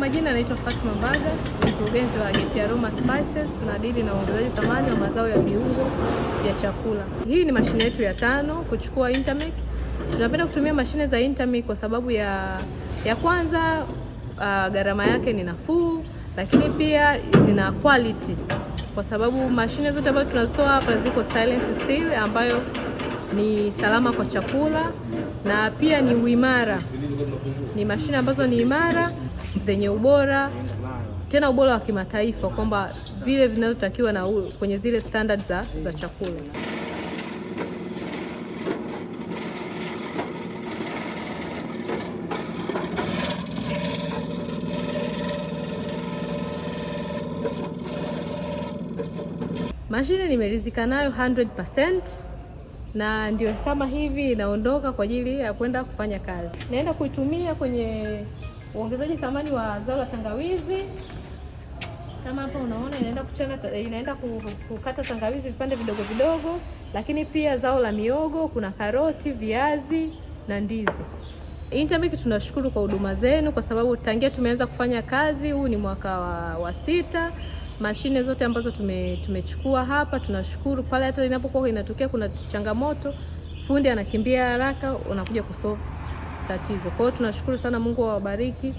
majina naitwa Fatma Mbaga, mkurugenzi wa Get Aroma Spices. Tunadili na uongezaji thamani wa mazao ya viungo vya chakula. Hii ni mashine yetu ya 5 kuchukua Intermec. Tunapenda kutumia mashine za Intermec kwa sababu ya kwanza gharama yake ni nafuu, lakini pia zina quality. Kwa sababu mashine zote ambazo tunazitoa hapa ziko stainless steel ambayo ni salama kwa chakula na pia ni uimara. Ni mashine ambazo ni imara, zenye ubora, tena ubora wa kimataifa, kwamba vile vinavyotakiwa na kwenye zile standards za chakula. Mashine nimeridhika nayo 100%. Na ndio kama hivi inaondoka kwa ajili ya kwenda kufanya kazi. Naenda kuitumia kwenye uongezaji thamani wa zao la tangawizi. Kama hapa unaona inaenda kukata tangawizi vipande vidogo vidogo, lakini pia zao la miogo, kuna karoti, viazi na ndizi. Intermec tunashukuru kwa huduma zenu, kwa sababu tangia tumeanza kufanya kazi, huu ni mwaka wa 6. Mashine zote ambazo tumechukua hapa tunashukuru. Pale hata inapokuwa inatokea kuna changamoto, fundi anakimbia haraka, unakuja kusolve tatizo. Kwa hiyo tunashukuru sana, Mungu awabariki.